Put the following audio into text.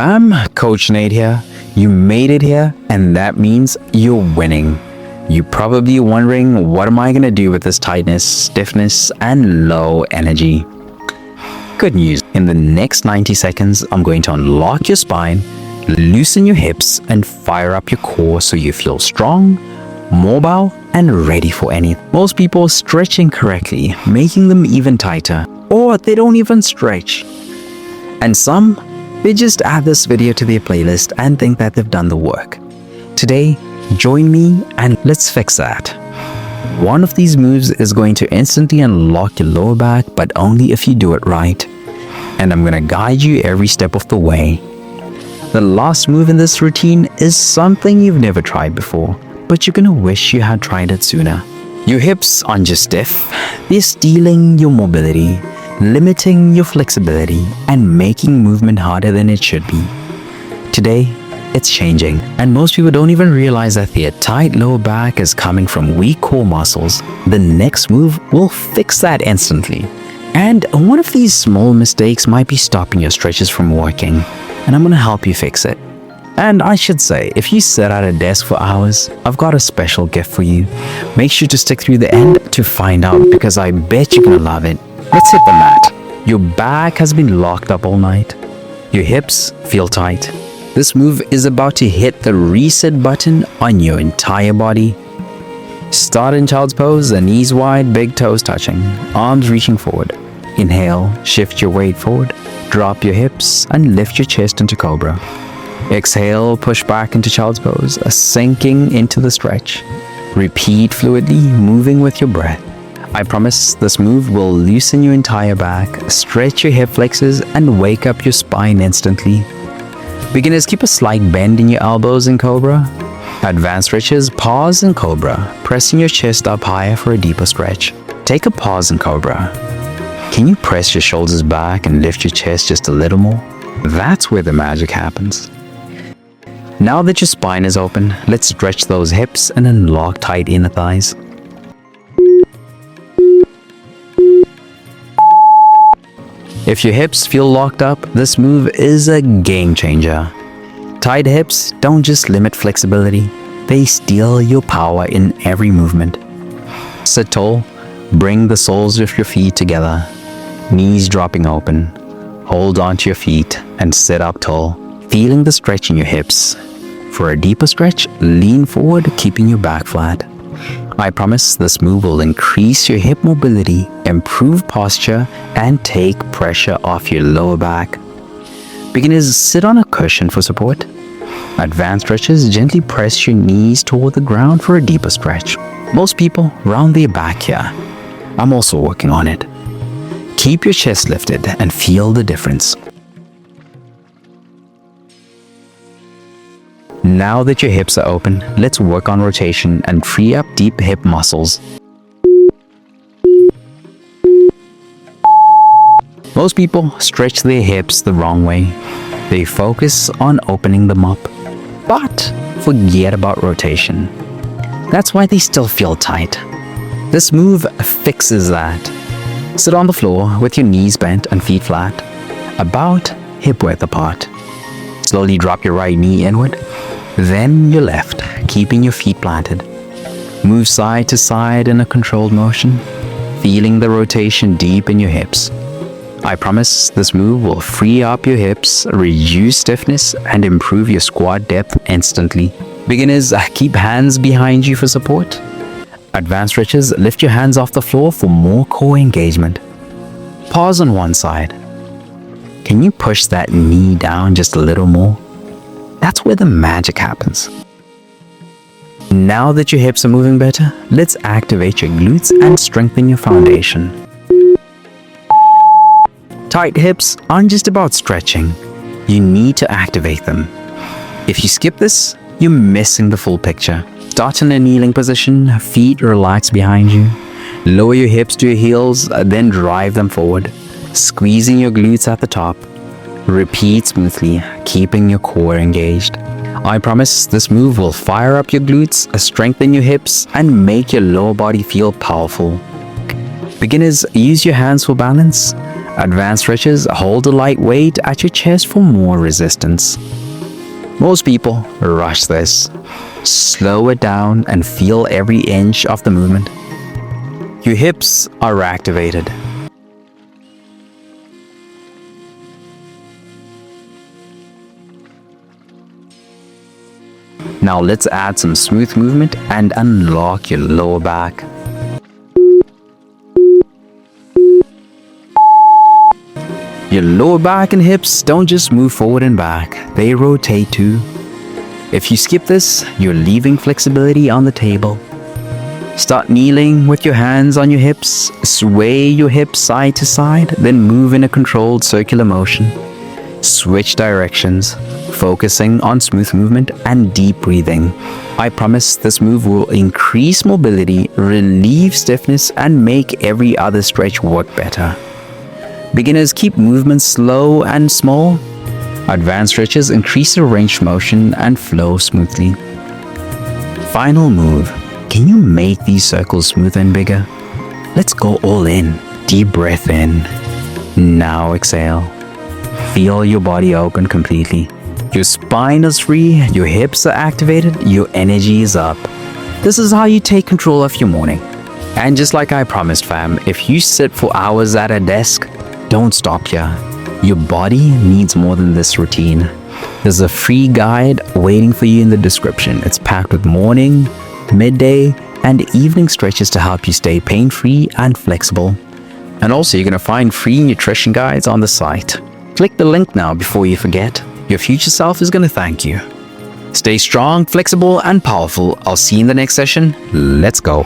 Bam, Coach Nate here. You made it here, and that means you're winning. You're probably wondering, what am I going to do with this tightness, stiffness, and low energy? Good news. In the next 90 seconds, I'm going to unlock your spine, loosen your hips, and fire up your core so you feel strong, mobile, and ready for anything. Most people stretch incorrectly, making them even tighter, or they don't even stretch. And some, they just add this video to their playlist and think that they've done the work. Today, join me and let's fix that. One of these moves is going to instantly unlock your lower back, but only if you do it right. And I'm going to guide you every step of the way. The last move in this routine is something you've never tried before, but you're going to wish you had tried it sooner. Your hips aren't just stiff, they're stealing your mobility, limiting your flexibility, and making movement harder than it should be. Today, it's changing, and most people don't even realize that their tight lower back is coming from weak core muscles. The next move will fix that instantly. And one of these small mistakes might be stopping your stretches from working, and I'm going to help you fix it. And I should say, if you sit at a desk for hours, I've got a special gift for you. Make sure to stick through the end to find out, because I bet you're going to love it. Let's hit the mat. Your back has been locked up all night. Your hips feel tight. This move is about to hit the reset button on your entire body. Start in child's pose, the knees wide, big toes touching, arms reaching forward. Inhale, shift your weight forward, drop your hips, and lift your chest into cobra. Exhale, push back into child's pose, sinking into the stretch. Repeat fluidly, moving with your breath. I promise this move will loosen your entire back, stretch your hip flexors, and wake up your spine instantly. Beginners, keep a slight bend in your elbows in Cobra. Advanced stretches, pause in Cobra, pressing your chest up higher for a deeper stretch. Take a pause in Cobra. Can you press your shoulders back and lift your chest just a little more? That's where the magic happens. Now that your spine is open, let's stretch those hips and unlock tight inner thighs. If your hips feel locked up, this move is a game changer. Tight hips don't just limit flexibility, they steal your power in every movement. Sit tall, bring the soles of your feet together, knees dropping open. Hold onto your feet and sit up tall, feeling the stretch in your hips. For a deeper stretch, lean forward, keeping your back flat. I promise this move will increase your hip mobility, improve posture, and take pressure off your lower back. Beginners, sit on a cushion for support. Advanced stretches, gently press your knees toward the ground for a deeper stretch. Most people round their back here. I'm also working on it. Keep your chest lifted and feel the difference. Now that your hips are open, let's work on rotation and free up deep hip muscles. Most people stretch their hips the wrong way. They focus on opening them up, but forget about rotation. That's why they still feel tight. This move fixes that. Sit on the floor with your knees bent and feet flat, about hip width apart. Slowly drop your right knee inward, then your left, keeping your feet planted. Move side to side in a controlled motion, feeling the rotation deep in your hips. I promise this move will free up your hips, reduce stiffness, and improve your squat depth instantly. Beginners, keep hands behind you for support. Advanced stretches, lift your hands off the floor for more core engagement. Pause on one side. Can you push that knee down just a little more? That's where the magic happens. Now that your hips are moving better, let's activate your glutes and strengthen your foundation. Tight hips aren't just about stretching. You need to activate them. If you skip this, you're missing the full picture. Start in a kneeling position, feet relaxed behind you. Lower your hips to your heels, then drive them forward, squeezing your glutes at the top. Repeat smoothly, keeping your core engaged. I promise this move will fire up your glutes, strengthen your hips, and make your lower body feel powerful. Beginners, use your hands for balance. Advanced stretches hold a light weight at your chest for more resistance. Most people rush this. Slow it down and feel every inch of the movement. Your hips are activated. Now let's add some smooth movement and unlock your lower back. Your lower back and hips don't just move forward and back, they rotate too. If you skip this, you're leaving flexibility on the table. Start kneeling with your hands on your hips, sway your hips side to side, then move in a controlled circular motion. Switch directions, focusing on smooth movement and deep breathing. I promise this move will increase mobility, relieve stiffness, and make every other stretch work better. Beginners keep movements slow and small. Advanced stretches increase the range of motion and flow smoothly. Final move. Can you make these circles smoother and bigger? Let's go all in. Deep breath in. Now exhale. Feel your body open completely. Your spine is free, your hips are activated, your energy is up. This is how you take control of your morning. And just like I promised, fam, if you sit for hours at a desk, don't stop here. Your body needs more than this routine. There's a free guide waiting for you in the description. It's packed with morning, midday, and evening stretches to help you stay pain-free and flexible. And also, you're going to find free nutrition guides on the site. Click the link now before you forget. Your future self is going to thank you. Stay strong, flexible, and powerful. I'll see you in the next session. Let's go.